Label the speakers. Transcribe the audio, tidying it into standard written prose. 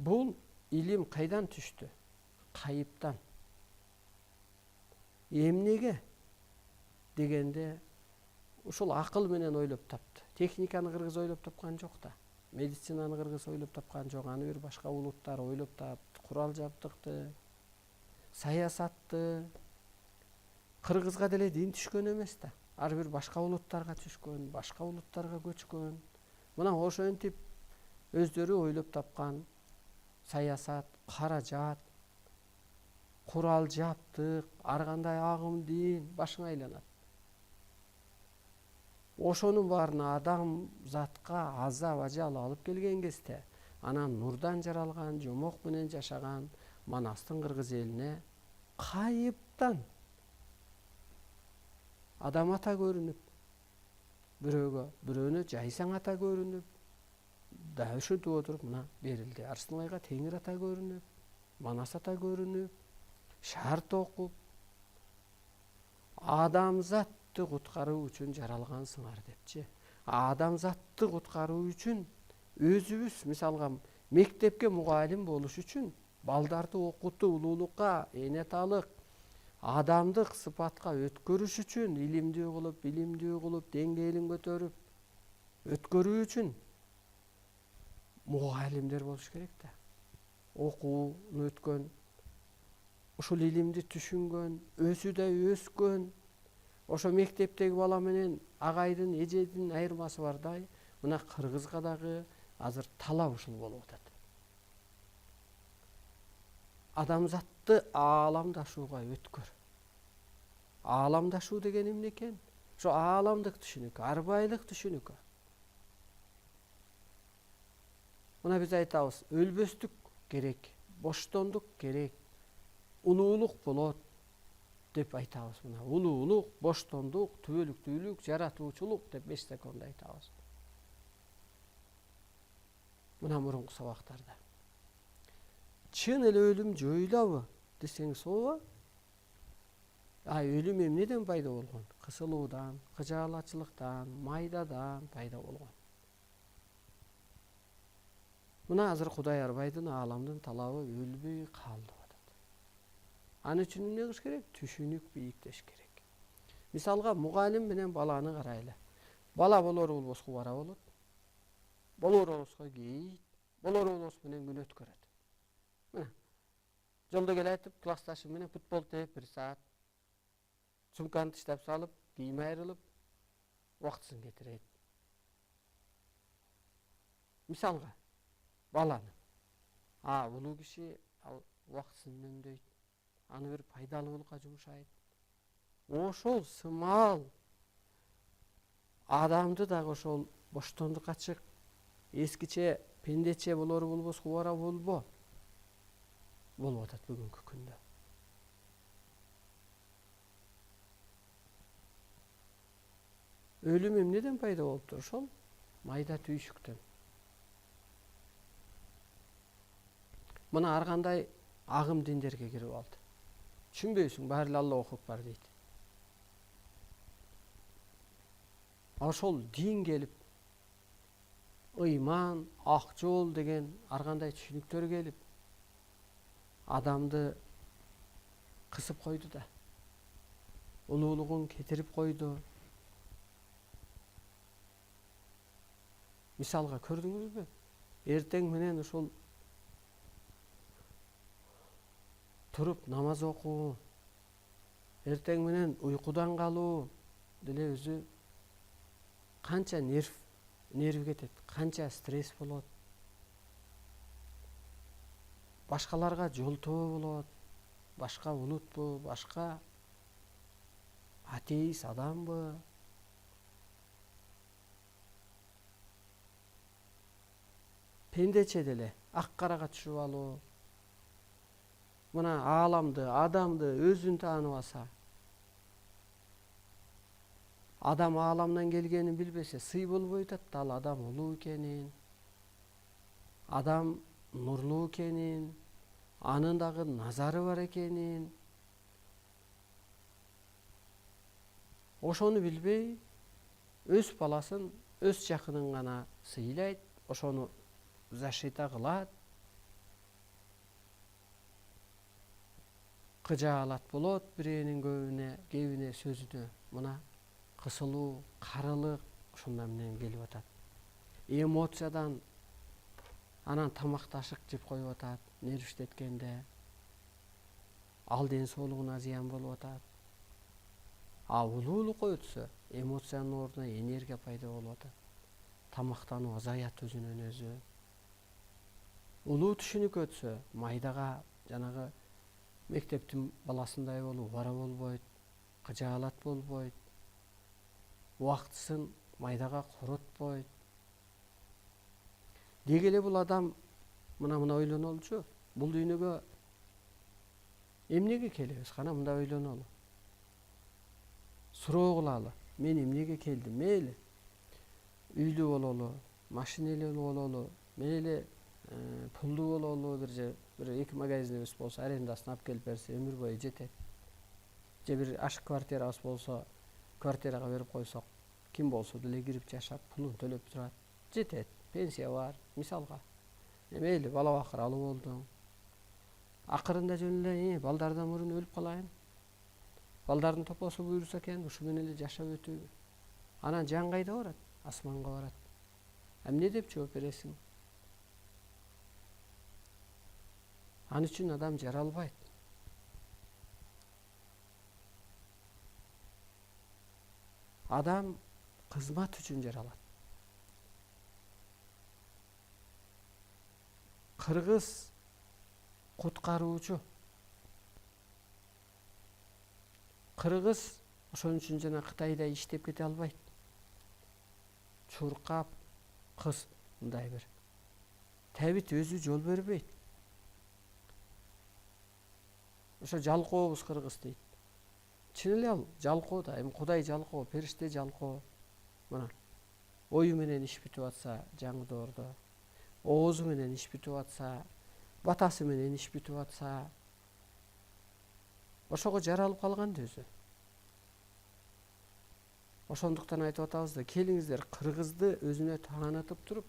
Speaker 1: Бул илим кайдан түштү? Кайыптан. Эмнеге дегенде ушул акыл менен ойлоп тапты. Техниканы кыргыз ойлоп тапкан жок да. Медицинаны кыргыз ойлоп тапкан жок. Аны бир башка улуттар ойлоп тапты. Курал жабдыкты, саясатты. Кыргызга деле дин түшкөн эмес да. Ар бир башка улуттарга түшкөн, башка улуттарга көчкөн. Мына ошентип өздөрү ойлоп тапкан саясат, каражат, курал жабдык, ар кандай агым дин башыңа айланат. Ошонун баарына адам затка азап ажал алып келген кезде, анан нурдан жаралган, жомок менен жашаган Манастын кыргыз элине кайыптан адам ата көрүнүп, бирөөнө жайсаң ата көрүнүп, да ушинтип отуруп мына берилди. Арсынбайга Теңир ата көрүнүп, Манас ата көрүнүп, шарт окуп, адамзатты куткаруу үчүн жаралгансыңар депчи. Адамзатты куткаруу үчүн өзүбүз, мисалга мектепке мугалим болуш үчүн, балдарды окутуу, улуулукка, энеталык, адамдык сыпатка өткөрүш үчүн, илимдүү кылып, деңгээлин көтөрүп өткөрүү үчүн мугалимдер болуш керек да. Окууну өткөн, ушул илимди түшүнгөн, өзү да өскөн, ошо мектептеги бала менен агайдын, эжедин айырмасы бардай, мына кыргызга дагы азыр талап ушул болуп атат. Адамзатты ааламдашууга өткөр. Ааламдашуу деген эмне экен? Ошо ааламдык түшүнүккө, арбайлык түшүнүккө. Мына биз айтабыз, өлбөстүк керек, боштондук керек, улуулук болот деп айтабыз. Мына улуулук, боштондук, түбөлүктүүлүк, жаратуучулук деп 5 секунд айтабыз. Мына мурунку сабактарда. Чын эле өлүм жоюлабы десеңиз, ооба. Өлүм эмнеден пайда болгон? Кысылуудан, кыжаалачылыктан, майдадан пайда болгон. Мына азыр Кудай арбайдын, ааламдын талабы өлбөй кал деп атат. Аны үчүн эмне кылыш керек? Түшүнүк бийиктеш керек. Мисалга мугалим менен баланы карайлы. Бала болор болбоско бара болот. Болор болбоско кейит, болор болбос менен күн өткөрөт. Мына жолдо келатып, классташы менен футбол теп 1 саат, сумканы таштап салып, кийим айрылып, убактысын кетирет. Мисалга баланы. Улуу киши ал убактысын үнөмдөйт. Аны бир пайдалуулукка жумшайт. Ошол сымал адамды дагы ошол боштондукка чык, эскиче, пендече болор болбоско бара болбо болуп атат бүгүнкү күндө. Өлүм эмнеден пайда болуптур? Ошол майда түйшүктөн. Мына ар кандай агым диндерге кирип алды. Түшүнбөйсүң, баары эле Аллах акбар дейт. Ошол дин келип, ыйман, ак жол деген ар кандай түшүнүктөр келип, адамды кысып койду да. Улуулугун кетирип койду. Мисалга көрдүңүзбү? Эртең менен ушул туруп намаз окуу, эртең менен уйкудан калуу деле өзү канча нерв кетет, канча стресс болот. Башкаларга жолтоо болот, башка улутпу, башка атеист адамбы? Пендече деле ак карага түшүп алуу. Мына ааламды, адамды өзүн тааныбаса, адам ааламдан келгенин билбесе, сый болбой атат да, ал адам улуу экенин, адам нурлуу экенин, анын дагы назары бар экенин. Ошону билбей, өз баласын, өз жакынын гана сыйлайт, ошону защита кылат. кыжаалат болот бирөөнүн кебине сөзүнө. Мына кысылуу, карылык ушундан менен келип атат. Эмоциядан анан тамакташык жеп коюп атат, нервиштеткенде. Ал ден соолугуна зыян болуп атат. А улуулукка өтсө, эмоциянын ордуна энергия пайда болуп атат. Тамактануу азаят өзүнөн өзү. Улуу түшүнүккө өтсө, майдага жанагы мектептин баласындай болуп убара болбойт, кыжаалат болбойт, убактысын майдага коротпойт. Деги эле бул адам мына ойлонолучу. Бул дүйнөгө эмнеге келебиз? Кана мындай ойлонолу. Суроо кылалы. Мен эмнеге келдим? Мейли үйлүү бололу, машинелүү бололу, мейли пулдуу бололу, бир эки магазинибиз болсо, арендасын алып келип берсе, өмүр бою жетет. Же бир ашык квартирабыз болсо, квартирага берип койсок, ким болсо деле кирип жашап, пулун төлөп турат. Жетет. Пенсия бар, мисалга. Мейли бала бакыралуу болдуң. Акырында жөн эле балдардан мурун өлүп калайын. Балдардын топосу буйруса экен, ушу менен эле жашап өтүүбү. Анан жан кайда барат? Асманга барат. Эмне деп жооп бересиң? Ал үчүн адам жаралбайт. Адам кызмат үчүн жаралат. Кыргыз куткаруучу. Кыргыз ошон үчүн жана Кытайда иштеп кете албайт. Чуркап, кыз мындай бир. Табит өзү жол бербейт. Ошо жалкообуз кыргыз дейт. Чын эле ал жалкоо да, эми Кудай жалкоо, периште жалкоо. Мына ою менен иш бүтүп атса жаңы-доордо, оозу менен иш бүтүп атса, батасы менен иш бүтүп атса, ошого жаралып калган да өзү. Ошондуктан айтып атабыз да, келиңиздер кыргызды өзүнө таанытып туруп,